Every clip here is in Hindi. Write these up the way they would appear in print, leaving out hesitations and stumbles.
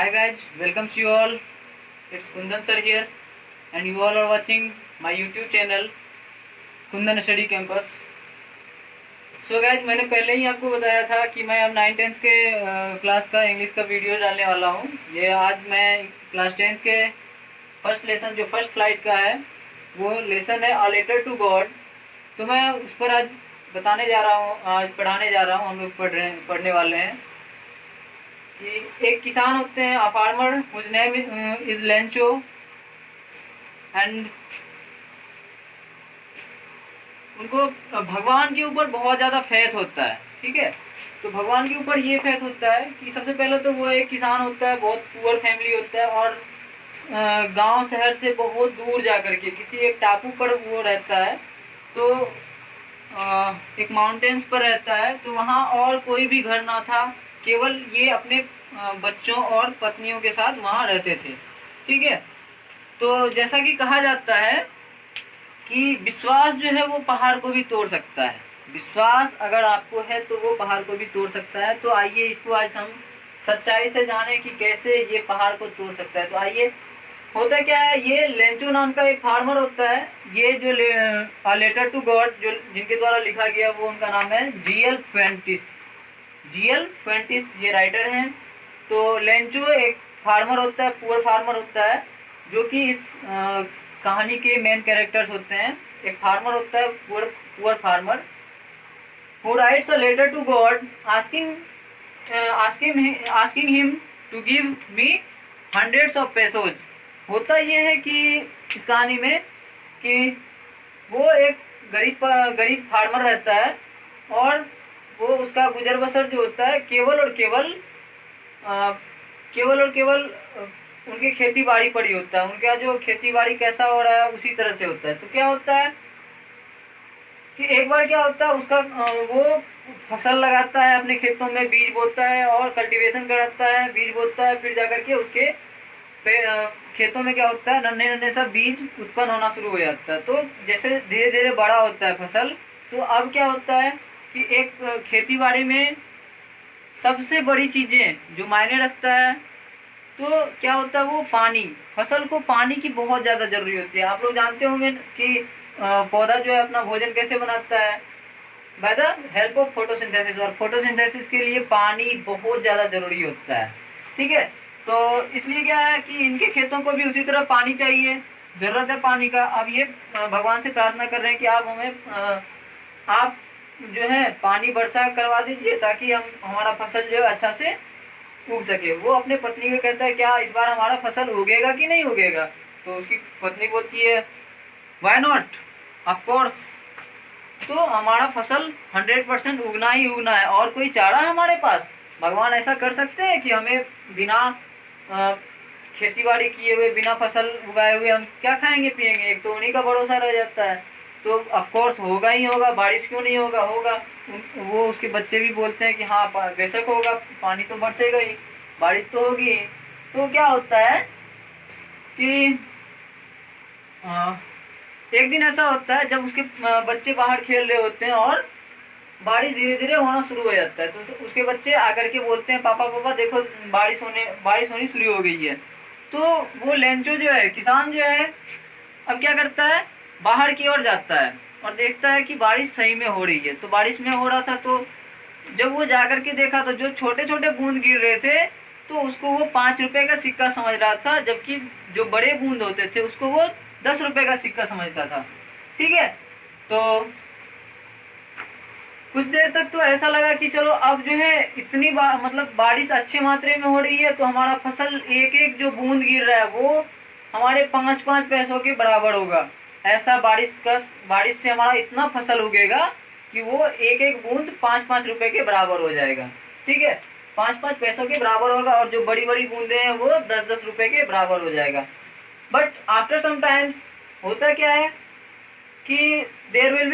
Hi guys, welcomes you all. It's Kundan sir here, and you all are watching my YouTube channel Kundan study campus. So guys, मैंने पहले ही आपको बताया था कि मैं अब 9th-10th के क्लास का इंग्लिश का वीडियो डालने वाला हूँ। ये आज मैं क्लास 10th के फर्स्ट लेसन जो फर्स्ट फ्लाइट का है वो लेसन है अ लेटर टू गॉड। तो मैं उस पर आज बताने जा रहा हूँ, आज पढ़ाने जा रहा हूँ। हम लोग पढ़ने वाले हैं कि एक किसान होते हैं, a farmer whose name is Lencho, and उनको भगवान के ऊपर बहुत ज़्यादा फेथ होता है। ठीक है, तो भगवान के ऊपर ये फेथ होता है कि सबसे पहले तो वो एक किसान होता है, बहुत पुअर फैमिली होता है, और गांव शहर से बहुत दूर जा कर के किसी एक टापू पर वो रहता है। तो एक माउंटेन्स पर रहता है, तो वहाँ और कोई भी घर ना था, केवल ये अपने बच्चों और पत्नियों के साथ वहाँ रहते थे। ठीक है, तो जैसा कि कहा जाता है कि विश्वास जो है वो पहाड़ को भी तोड़ सकता है। विश्वास अगर आपको है तो वो पहाड़ को भी तोड़ सकता है। तो आइए इसको आज हम सच्चाई से जाने कि कैसे ये पहाड़ को तोड़ सकता है। तो आइए, होता क्या है, ये लेंचो नाम का एक फार्मर होता है। ये जो लेटर टू गॉड जो जिनके द्वारा लिखा गया वो उनका नाम है जीएल फेंटिस। जीएल फेंटिस ये राइटर हैं। तो लेंचो एक फार्मर होता है, पुअर फार्मर होता है, जो कि इस कहानी के मेन कैरेक्टर्स होते हैं। एक फार्मर होता है, poor farmer, who writes a letter to God asking him to give me hundreds of pesos. होता ये है कि इस कहानी में कि वो एक गरीब फार्मर रहता है, और वो उसका गुजर बसर जो होता है केवल और केवल उनकी खेती बाड़ी पर ही होता है। उनका जो खेती बाड़ी कैसा हो रहा है उसी तरह से होता है। तो क्या होता है कि एक बार क्या होता है, उसका वो फसल लगाता है अपने खेतों में, बीज बोता है और कल्टीवेशन कराता है, बीज बोता है, फिर जाकर के उसके खेतों में क्या होता है, नन्हे नन्हे सब बीज उत्पन्न होना शुरू हो जाता है। तो जैसे धीरे धीरे बड़ा होता है फसल, तो अब क्या होता है कि एक खेती बाड़ी में सबसे बड़ी चीज़ें जो मायने रखता है, तो क्या होता है, वो पानी। फसल को पानी की बहुत ज़्यादा ज़रूरी होती है। आप लोग जानते होंगे कि पौधा जो है अपना भोजन कैसे बनाता है, by the help of photosynthesis, और फोटोसिंथेसिस के लिए पानी बहुत ज़्यादा ज़रूरी होता है। ठीक है, तो इसलिए क्या है कि इनके खेतों को भी उसी तरह पानी चाहिए, ज़रूरत है पानी का। अब ये भगवान से प्रार्थना कर रहे हैं कि आप हमें आप जो है पानी वर्षा करवा दीजिए, ताकि हमारा फसल जो है अच्छा से उग सके। वो अपने पत्नी को कहता है, क्या इस बार हमारा फसल उगेगा कि नहीं उगेगा? तो उसकी पत्नी बोलती है, वाई नॉट, ऑफ कोर्स। तो हमारा फसल 100% उगना ही उगना है, और कोई चारा है हमारे पास? भगवान ऐसा कर सकते हैं कि हमें बिना खेती बाड़ी किए हुए, बिना फसल उगाए हुए हम क्या खाएंगे पिएंगे? एक तो उन्हीं का भरोसा रह जाता है। तो ऑफकोर्स होगा ही होगा, बारिश क्यों नहीं होगा, होगा। वो उसके बच्चे भी बोलते हैं कि हाँ बेशक होगा, पानी तो बरसेगा ही, बारिश तो होगी। तो क्या होता है कि एक दिन ऐसा होता है जब उसके बच्चे बाहर खेल रहे होते हैं और बारिश धीरे धीरे होना शुरू हो जाता है। तो उसके बच्चे आकर के बोलते हैं, पापा पापा देखो बारिश होनी शुरू हो गई है। तो वो लेंचो जो है, किसान जो है, अब क्या करता है, बाहर की ओर जाता है और देखता है कि बारिश सही में हो रही है। तो बारिश में हो रहा था, तो जब वो जाकर के देखा तो जो छोटे छोटे बूंद गिर रहे थे, तो उसको वो 5 रुपए का सिक्का समझ रहा था, जबकि जो बड़े बूंद होते थे उसको वो 10 रुपए का सिक्का समझता था। ठीक है, तो कुछ देर तक तो ऐसा लगा कि चलो अब जो है इतनी मतलब बारिश अच्छी मात्रा में हो रही है, तो हमारा फसल एक एक जो बूंद गिर रहा है वो हमारे 5-5 पैसों के बराबर होगा। ऐसा बारिश से हमारा इतना फसल उगेगा कि वो एक एक बूंद 5-5 रुपए के बराबर हो जाएगा। ठीक है, 5-5 पैसों के बराबर होगा, और जो बड़ी बड़ी बूंदे हैं वो 10-10 रुपए के बराबर हो जाएगा। बट आफ्टर सम टाइम्स होता क्या है कि there will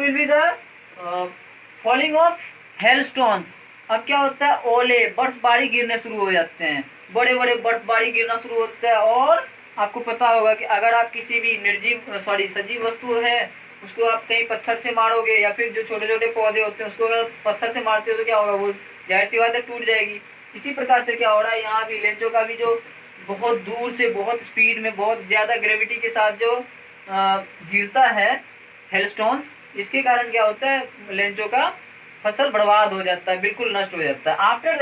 be the falling of hailstones. अब क्या होता है, ओले, बर्फबारी गिरने शुरू हो जाते हैं, बड़े बड़े बर्फबारी गिरना शुरू होता है। और आपको पता होगा कि अगर आप किसी भी सजीव वस्तु है उसको आप कहीं पत्थर से मारोगे, या फिर जो छोटे छोटे पौधे होते हैं उसको अगर पत्थर से मारते हो तो क्या होगा, वो जाहिर सी बात है टूट जाएगी। इसी प्रकार से क्या हो रहा है, यहाँ भी लेंचो का भी जो बहुत दूर से बहुत स्पीड में बहुत ज़्यादा ग्रेविटी के साथ जो गिरता है हेलस्टोन्स, इसके कारण क्या होता है, लेंचो का फसल बर्बाद हो जाता है, बिल्कुल नष्ट हो जाता है। आफ्टर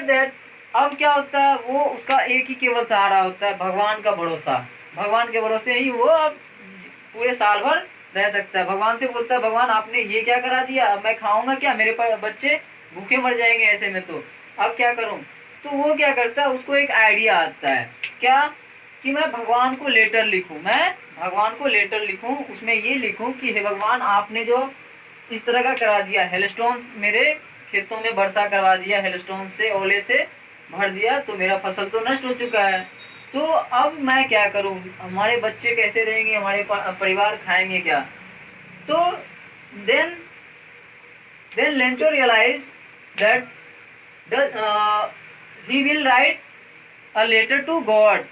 दैट अब क्या होता है, वो उसका एक ही केवल सहारा होता है, भगवान का भरोसा। भगवान के भरोसे ही वो अब पूरे साल भर रह सकता है। भगवान से बोलता है, भगवान आपने ये क्या करा दिया, अब मैं खाऊंगा क्या, मेरे बच्चे भूखे मर जाएंगे ऐसे में, तो अब क्या करूं। तो वो क्या करता है, उसको एक आइडिया आता है, क्या, कि मैं भगवान को लेटर लिखूं, मैं भगवान को लेटर लिखूं, उसमें ये लिखूं कि हे भगवान, आपने जो इस तरह का करा दिया, हेलस्टोन मेरे खेतों में वर्षा करवा दिया, हेलस्टोन से, ओले से भर दिया, तो मेरा फसल तो नष्ट हो चुका है, तो अब मैं क्या करूं, हमारे बच्चे कैसे रहेंगे, हमारे परिवार खाएंगे क्या। तो then then Lencho realise that he will write a letter to God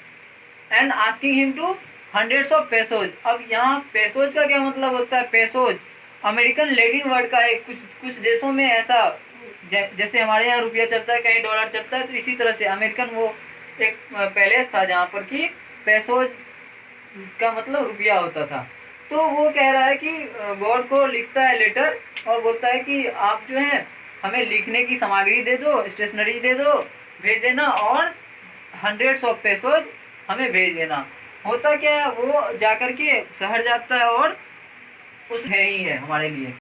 and asking him to hundreds of pesos। अब यहाँ पेसोज का क्या मतलब होता है, पेसोज अमेरिकन लैटिन वर्ड का है। कुछ कुछ देशों में ऐसा, जैसे हमारे यहाँ रुपया चलता है, कहीं डॉलर चलता है, तो इसी तरह से अमेरिकन वो एक पैलेस था जहाँ पर कि पेसोज का मतलब रुपया होता था। तो वो कह रहा है कि गॉड को लिखता है लेटर और बोलता है कि आप जो है हमें लिखने की सामग्री दे दो, स्टेशनरी दे दो, भेज देना, और हंड्रेड्स ऑफ पेसोज हमें भेज देना। होता क्या है, वो जाकर के शहर जाता है और उस है ही है हमारे लिए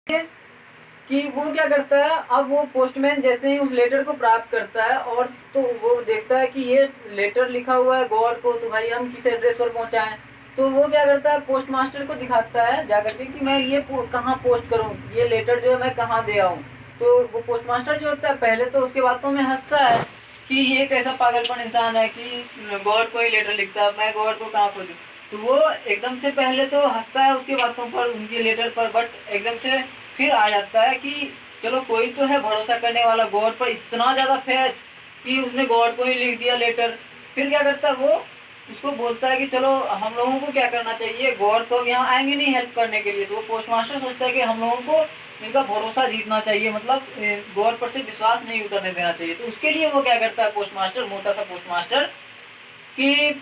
कि वो क्या करता है, अब वो पोस्टमैन जैसे ही उस लेटर को प्राप्त करता है और तो वो देखता है कि ये लेटर लिखा हुआ है गॉड को, तो भाई हम किस एड्रेस पर पहुंचाएं। तो वो क्या करता है, पोस्ट मास्टर को दिखाता है जाकर के कि मैं ये कहाँ पोस्ट करूँ, ये लेटर जो है मैं कहाँ दे आऊँ। तो वो पोस्ट मास्टर जो होता है पहले तो उसके बातों में हंसता है कि ये कैसा पागलपन इंसान है कि गॉड को ही लेटर लिखता है, मैं गॉड को कहाँ खोजूँ। तो वो एकदम से पहले तो हंसता है उसकी बातों पर, उनके लेटर पर, बट एकदम से फिर आ जाता है कि चलो कोई तो है भरोसा करने वाला, गॉड पर इतना ज़्यादा फैज कि उसने गॉड को ही लिख दिया लेटर। फिर क्या करता है, वो उसको बोलता है कि चलो हम लोगों को क्या करना चाहिए, गॉड तो अब यहाँ आएंगे नहीं हेल्प करने के लिए। तो वो पोस्ट मास्टर सोचता है कि हम लोगों को इनका भरोसा जीतना चाहिए, मतलब गॉड पर से विश्वास नहीं उतरने देना चाहिए। तो उसके लिए वो क्या करता है पोस्ट मास्टर, मोटा सा पोस्ट मास्टर, कि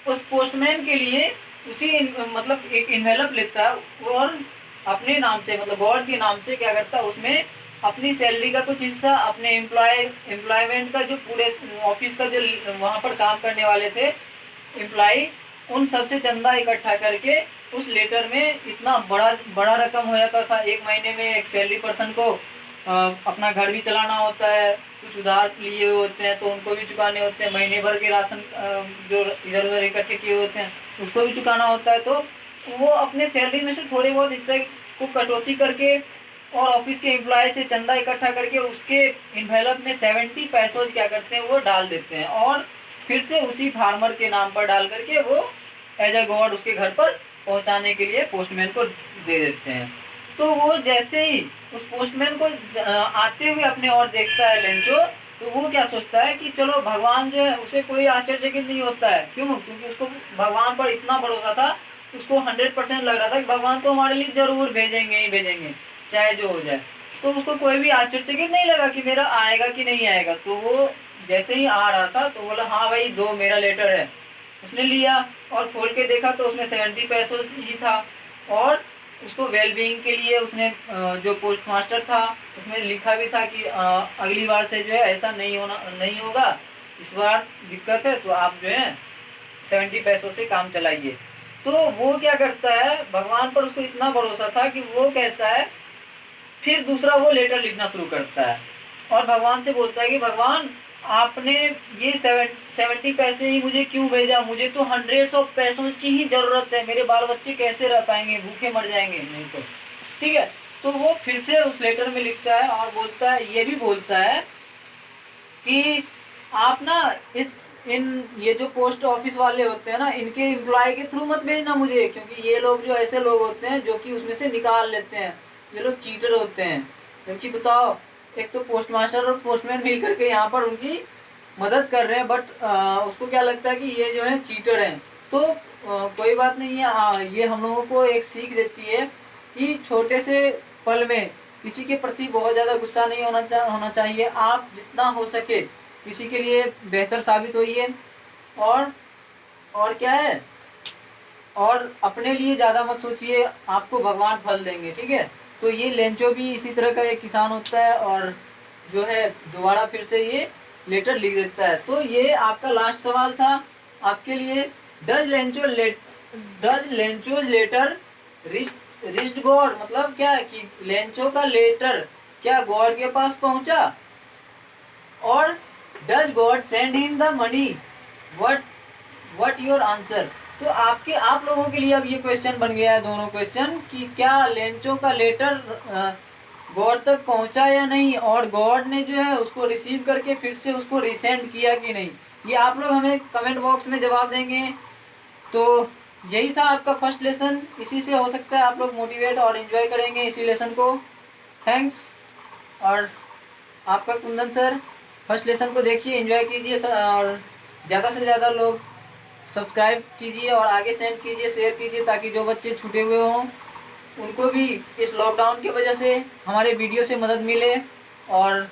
उस पोस्टमैन के लिए उसी मतलब एक इन्वेलप लेता है और अपने नाम से, मतलब गॉड के नाम से क्या करता है, उसमें अपनी सैलरी का कुछ हिस्सा, अपने एम्प्लॉयमेंट का जो पूरे ऑफिस का जो वहाँ पर काम करने वाले थे एम्प्लॉय, उन सबसे चंदा इकट्ठा करके उस लेटर में इतना बड़ा बड़ा रकम हो जाता था। एक महीने में एक सैलरी पर्सन को अपना घर भी चलाना होता है, कुछ उधार लिए हुए होते हैं तो उनको भी चुकाने होते हैं, महीने भर के राशन जो इधर उधर इकट्ठे किए होते हैं उसको भी चुकाना होता है। तो वो अपने सैलरी में से थोड़े बहुत हिस्से को कटौती करके और ऑफिस के एम्प्लॉय से चंदा इकट्ठा करके उसके इन्वेलप में 70 पैसों क्या करते हैं, वो डाल देते हैं और फिर से उसी फार्मर के नाम पर डाल करके वो एज अ गॉड उसके घर पर पहुंचाने के लिए पोस्टमैन को दे देते हैं। तो वो जैसे ही उस पोस्टमैन को आते हुए अपने और देखता है लेंचो, तो वो क्या सोचता है कि चलो भगवान जो है उसे कोई आश्चर्यचकित नहीं होता है। क्यों? क्योंकि उसको भगवान पर इतना भरोसा था, उसको 100% लग रहा था कि भगवान तो हमारे लिए जरूर भेजेंगे ही भेजेंगे, चाहे जो हो जाए। तो उसको कोई भी आश्चर्यचकित नहीं लगा कि मेरा आएगा कि नहीं आएगा। तो वो जैसे ही आ रहा था तो बोला हाँ भाई दो, मेरा लेटर है। उसने लिया और खोल के देखा तो उसमें 70 पैसों ही था और उसको वेलबींग के लिए उसने जो पोस्ट मास्टर था उसमें लिखा भी था कि अगली बार से जो है ऐसा नहीं होगा, इस बार दिक्कत है तो आप जो है 70 पैसों से काम चलाइए। तो वो क्या करता है, भगवान पर उसको इतना भरोसा था कि वो कहता है, फिर दूसरा वो लेटर लिखना शुरू करता है और भगवान से बोलता है कि भगवान आपने ये 70 पैसे ही मुझे क्यों भेजा, मुझे तो हंड्रेड्स ऑफ पैसों की ही जरूरत है, मेरे बाल बच्चे कैसे रह पाएंगे, भूखे मर जाएंगे नहीं तो। ठीक है, तो वो फिर से उस लेटर में लिखता है और बोलता है, ये भी बोलता है कि आप ना ये जो पोस्ट ऑफिस वाले होते हैं ना, इनके एम्प्लॉय के थ्रू मत भेजना मुझे, क्योंकि ये लोग जो ऐसे लोग होते हैं जो कि उसमें से निकाल लेते हैं, ये लोग चीटर होते हैं। क्योंकि बताओ, एक तो पोस्ट मास्टर और पोस्टमैन मिल करके यहाँ पर उनकी मदद कर रहे हैं, बट उसको क्या लगता है कि ये जो है चीटर हैं। तो कोई बात नहीं है, ये हम लोगों को एक सीख देती है कि छोटे से पल में किसी के प्रति बहुत ज़्यादा गुस्सा नहीं होना चाहिए। आप जितना हो सके किसी के लिए बेहतर साबित होइए, और क्या है, और अपने लिए ज़्यादा मत सोचिए, आपको भगवान फल देंगे, ठीक है। तो ये लेंचो भी इसी तरह का एक किसान होता है, और जो है दोबारा फिर से ये लेटर लिख देता है। तो ये आपका लास्ट सवाल था आपके लिए। Does Lencho letter reached God, मतलब क्या है कि लेंचो का लेटर क्या गॉड के पास पहुंचा, और does God send him the money, what your answer. तो आप लोगों के लिए अब ये क्वेश्चन बन गया है, दोनों क्वेश्चन, कि क्या लेंचो का लेटर गॉड तक पहुंचा या नहीं, और गॉड ने जो है उसको रिसीव करके फिर से उसको रिसेंड किया कि नहीं। ये आप लोग हमें कमेंट बॉक्स में जवाब देंगे। तो यही था आपका फर्स्ट लेसन। इसी से हो सकता है आप लोग मोटिवेट और इन्जॉय करेंगे इसी लेसन को। थैंक्स। और आपका कुंदन सर, फर्स्ट लेसन को देखिए, एंजॉय कीजिए, और ज़्यादा से ज़्यादा लोग सब्सक्राइब कीजिए और आगे सेंड कीजिए, शेयर कीजिए, ताकि जो बच्चे छूटे हुए हों उनको भी इस लॉकडाउन की वजह से हमारे वीडियो से मदद मिले, और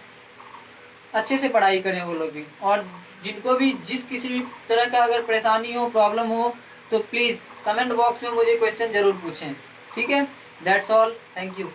अच्छे से पढ़ाई करें वो लोग भी। और जिनको भी जिस किसी भी तरह का अगर परेशानी हो, प्रॉब्लम हो, तो प्लीज़ कमेंट बॉक्स में मुझे क्वेश्चन ज़रूर पूछें, ठीक है। That's all, thank you.